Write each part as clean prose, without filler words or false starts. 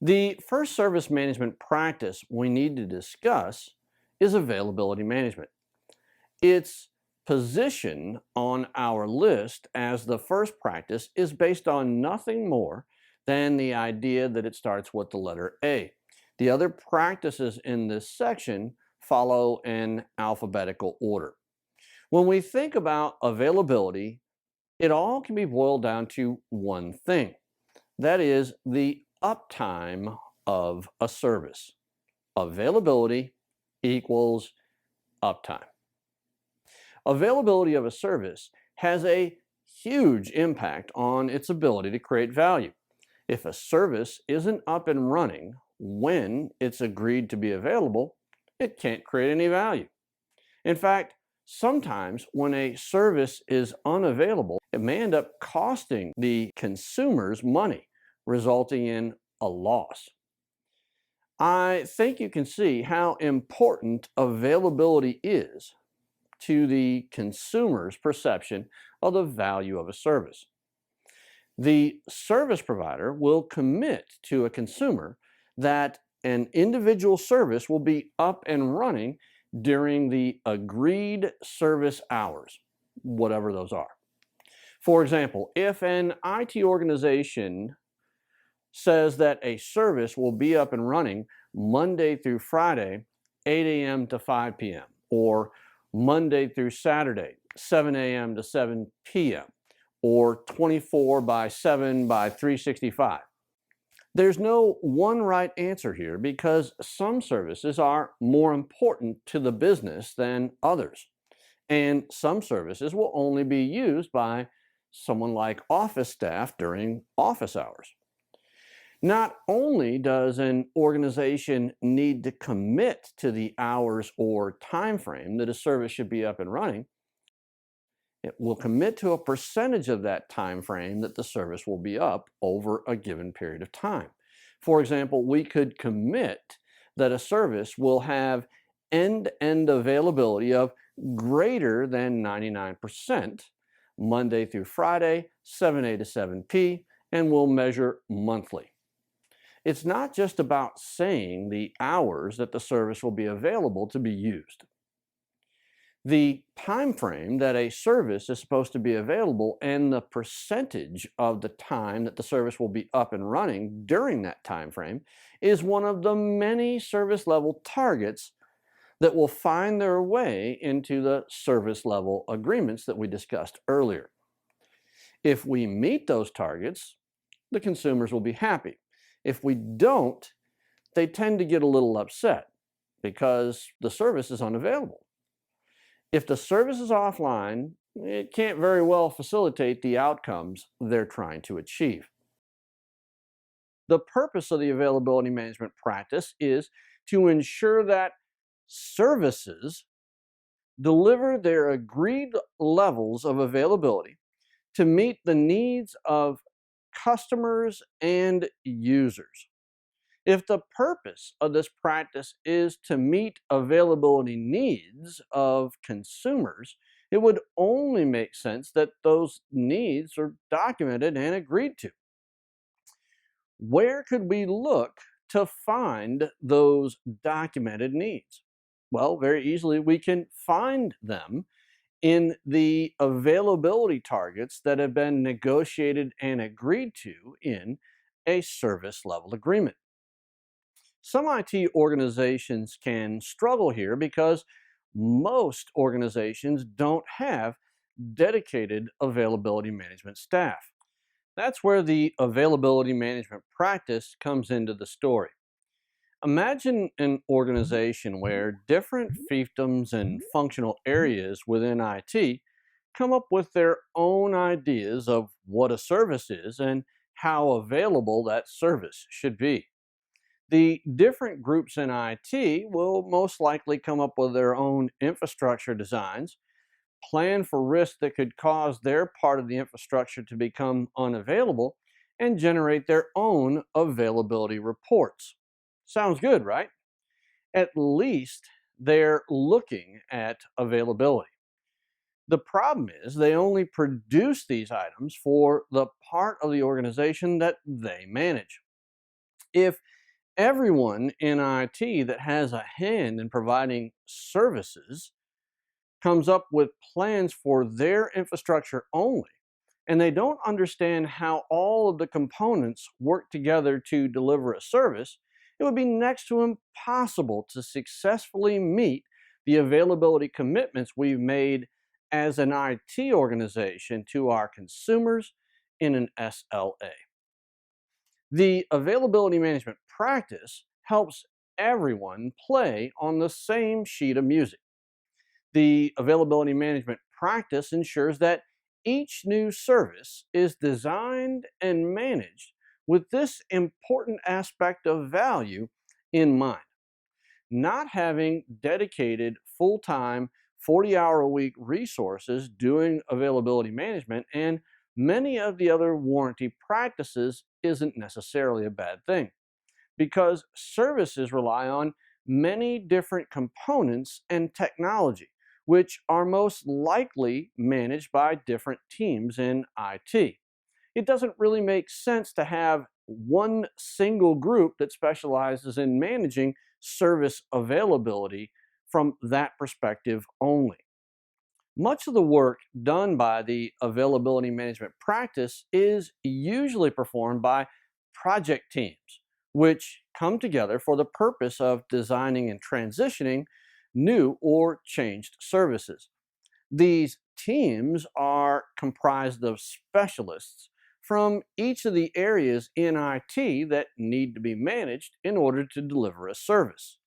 The first service management practice we need to discuss is availability management. Its position on our list as the first practice is based on nothing more than the idea that it starts with the letter A. The other practices in this section follow in alphabetical order. When we think about availability, it all can be boiled down to one thing. That is the uptime of a service. Availability equals uptime. Availability of a service has a huge impact on its ability to create value. If a service isn't up and running when it's agreed to be available, it can't create any value. In fact, sometimes when a service is unavailable, it may end up costing the consumers money, resulting in a loss. I think you can see how important availability is to the consumer's perception of the value of a service. The service provider will commit to a consumer that an individual service will be up and running during the agreed service hours, whatever those are. For example, if an IT organization says that a service will be up and running Monday through Friday, 8 a.m. to 5 p.m., or Monday through Saturday, 7 a.m. to 7 p.m., or 24 by 7 by 365. There's no one right answer here because some services are more important to the business than others. And some services will only be used by someone like office staff during office hours. Not only does an organization need to commit to the hours or time frame that a service should be up and running, it will commit to a percentage of that time frame that the service will be up over a given period of time. For example, we could commit that a service will have end-to-end availability of greater than 99% Monday through Friday, 7A to 7P, and we'll measure monthly. It's not just about saying the hours that the service will be available to be used. The time frame that a service is supposed to be available and the percentage of the time that the service will be up and running during that time frame is one of the many service level targets that will find their way into the service level agreements that we discussed earlier. If we meet those targets, the consumers will be happy. If we don't, they tend to get a little upset because the service is unavailable. If the service is offline, it can't very well facilitate the outcomes they're trying to achieve. The purpose of the availability management practice is to ensure that services deliver their agreed levels of availability to meet the needs of customers and users. If the purpose of this practice is to meet availability needs of consumers, it would only make sense that those needs are documented and agreed to. Where could we look to find those documented needs? Well, very easily we can find them in the availability targets that have been negotiated and agreed to in a service level agreement. Some IT organizations can struggle here because most organizations don't have dedicated availability management staff. That's where the availability management practice comes into the story. Imagine an organization where different fiefdoms and functional areas within IT come up with their own ideas of what a service is and how available that service should be. The different groups in IT will most likely come up with their own infrastructure designs, plan for risks that could cause their part of the infrastructure to become unavailable, and generate their own availability reports. Sounds good, right? At least they're looking at availability. The problem is they only produce these items for the part of the organization that they manage. If everyone in IT that has a hand in providing services comes up with plans for their infrastructure only, and they don't understand how all of the components work together to deliver a service, it would be next to impossible to successfully meet the availability commitments we've made as an IT organization to our consumers in an SLA. The availability management practice helps everyone play on the same sheet of music. The availability management practice ensures that each new service is designed and managed with this important aspect of value in mind. Not having dedicated full time, 40-hour-a-week resources doing availability management and many of the other warranty practices isn't necessarily a bad thing because services rely on many different components and technology, which are most likely managed by different teams in IT. It doesn't really make sense to have one single group that specializes in managing service availability from that perspective only. Much of the work done by the availability management practice is usually performed by project teams, which come together for the purpose of designing and transitioning new or changed services. These teams are comprised of specialists from each of the areas in IT that need to be managed in order to deliver a service.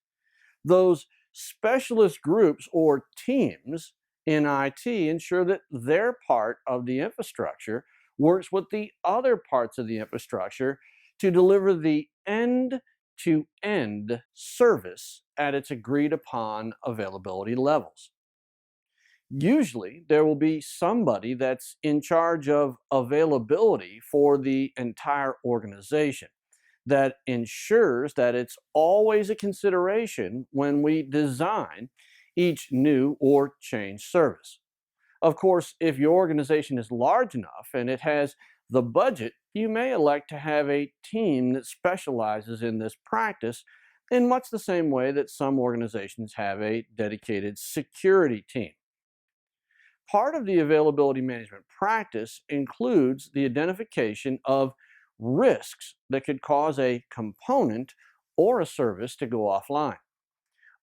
Those specialist groups or teams in IT ensure that their part of the infrastructure works with the other parts of the infrastructure to deliver the end to end service at its agreed upon availability levels. Usually, there will be somebody that's in charge of availability for the entire organization that ensures that it's always a consideration when we design each new or changed service. Of course, if your organization is large enough and it has the budget, you may elect to have a team that specializes in this practice in much the same way that some organizations have a dedicated security team. Part of the availability management practice includes the identification of risks that could cause a component or a service to go offline.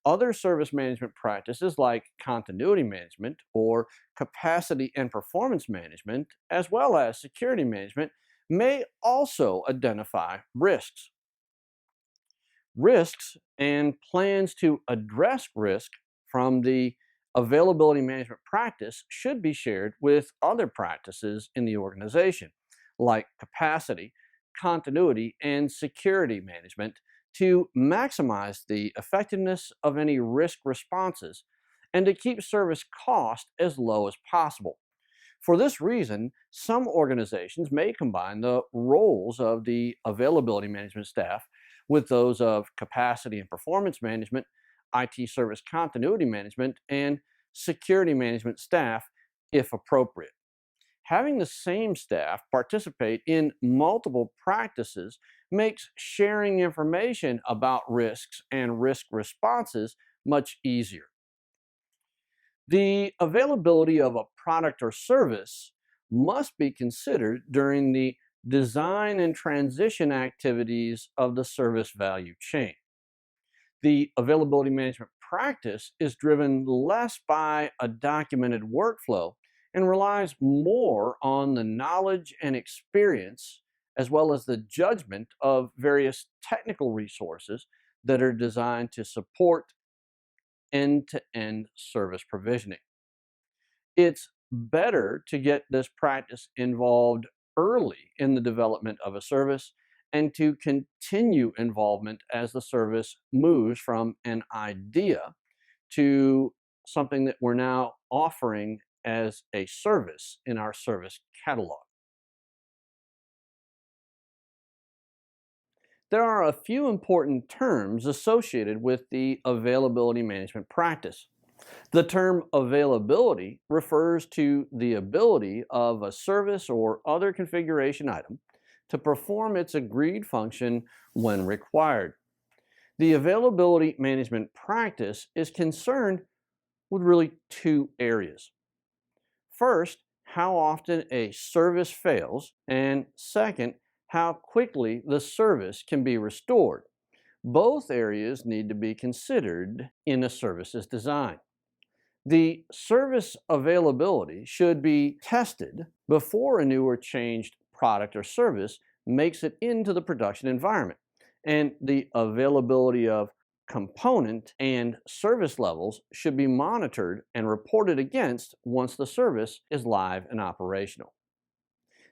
Other service management practices like continuity management or capacity and performance management, as well as security management, may also identify risks. Risks and plans to address risk from the availability management practice should be shared with other practices in the organization, like capacity, continuity, and security management, to maximize the effectiveness of any risk responses and to keep service cost as low as possible. For this reason, some organizations may combine the roles of the availability management staff with those of capacity and performance management, IT service continuity management, and security management staff if appropriate. Having the same staff participate in multiple practices makes sharing information about risks and risk responses much easier. The availability of a product or service must be considered during the design and transition activities of the service value chain. The availability management practice is driven less by a documented workflow and relies more on the knowledge and experience, as well as the judgment of various technical resources that are designed to support end to end service provisioning. It's better to get this practice involved early in the development of a service and to continue involvement as the service moves from an idea to something that we're now offering as a service in our service catalog. There are a few important terms associated with the availability management practice. The term availability refers to the ability of a service or other configuration item to perform its agreed function when required. The availability management practice is concerned with really two areas. First, how often a service fails, and second, how quickly the service can be restored. Both areas need to be considered in a service's design. The service availability should be tested before a new or changed product or service makes it into the production environment, and the availability of component and service levels should be monitored and reported against once the service is live and operational.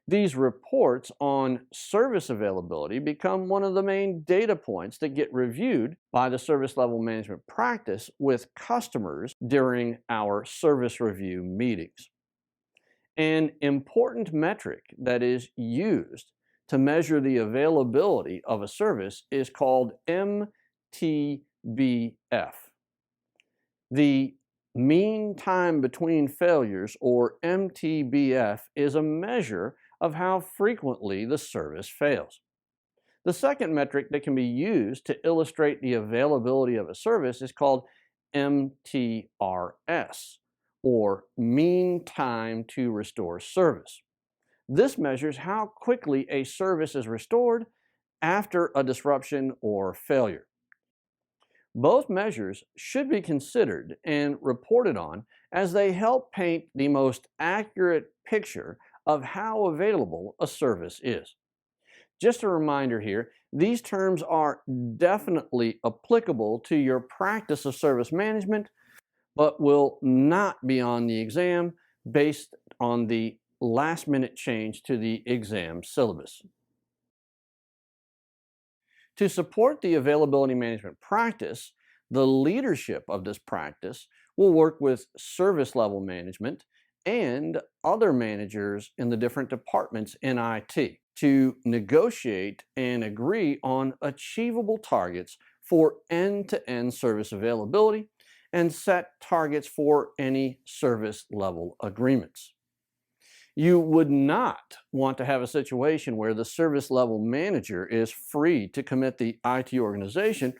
These reports on service availability become one of the main data points that get reviewed by the service level management practice with customers during our service review meetings. An important metric that is used to measure the availability of a service is called MTBF. The mean time between failures, or MTBF, is a measure of how frequently the service fails. The second metric that can be used to illustrate the availability of a service is called MTRS, or mean time to restore service. This measures how quickly a service is restored after a disruption or failure. Both measures should be considered and reported on, as they help paint the most accurate picture of how available a service is. Just a reminder here, these terms are definitely applicable to your practice of service management, but will not be on the exam based on the last-minute change to the exam syllabus. To support the availability management practice, the leadership of this practice will work with service level management and other managers in the different departments in IT to negotiate and agree on achievable targets for end-to-end service availability and set targets for any service level agreements. You would not want to have a situation where the service level manager is free to commit the IT organization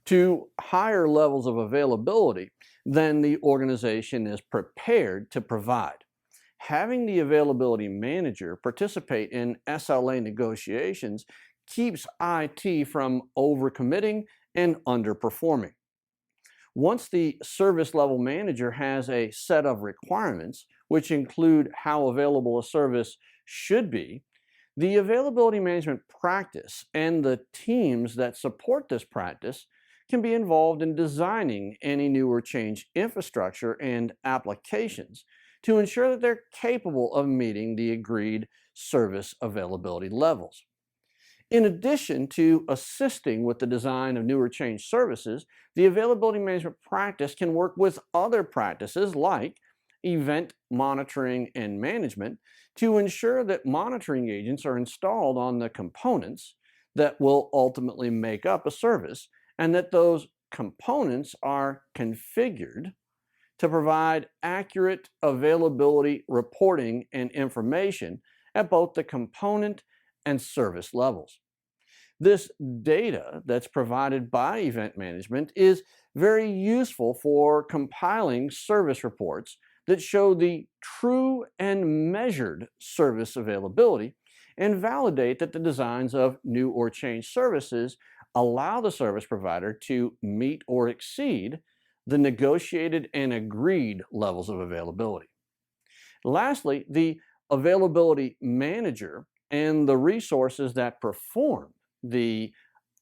to higher levels of availability than the organization is prepared to provide. Having the availability manager participate in SLA negotiations keeps IT from overcommitting and underperforming. Once the service level manager has a set of requirements, which include how available a service should be, the availability management practice and the teams that support this practice can be involved in designing any new or changed infrastructure and applications to ensure that they're capable of meeting the agreed service availability levels. In addition to assisting with the design of new or changed services, the availability management practice can work with other practices like event monitoring and management to ensure that monitoring agents are installed on the components that will ultimately make up a service, and that those components are configured to provide accurate availability reporting and information at both the component and service levels. This data that's provided by event management is very useful for compiling service reports that show the true and measured service availability and validate that the designs of new or changed services allow the service provider to meet or exceed the negotiated and agreed levels of availability. Lastly, the availability manager and the resources that perform the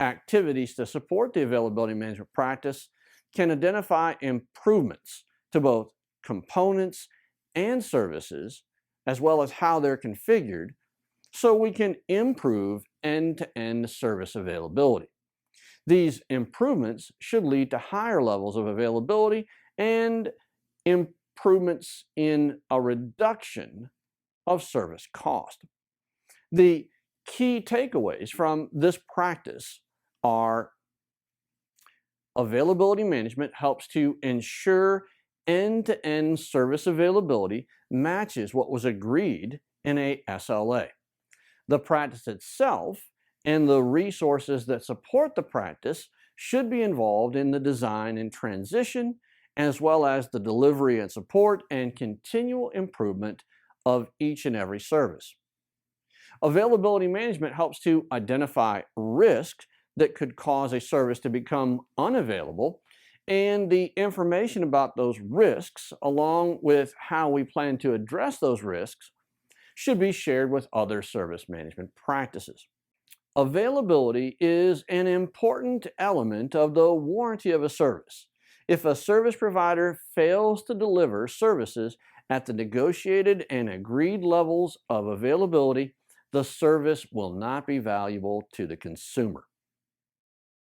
activities to support the availability management practice can identify improvements to both components and services, as well as how they're configured, so we can improve end-to-end service availability. These improvements should lead to higher levels of availability and improvements in a reduction of service cost. The key takeaways from this practice are: availability management helps to ensure end-to-end service availability matches what was agreed in a SLA. The practice itself and the resources that support the practice should be involved in the design and transition, as well as the delivery and support and continual improvement of each and every service. Availability management helps to identify risks that could cause a service to become unavailable, and the information about those risks, along with how we plan to address those risks, should be shared with other service management practices. Availability is an important element of the warranty of a service. If a service provider fails to deliver services at the negotiated and agreed levels of availability, the service will not be valuable to the consumer.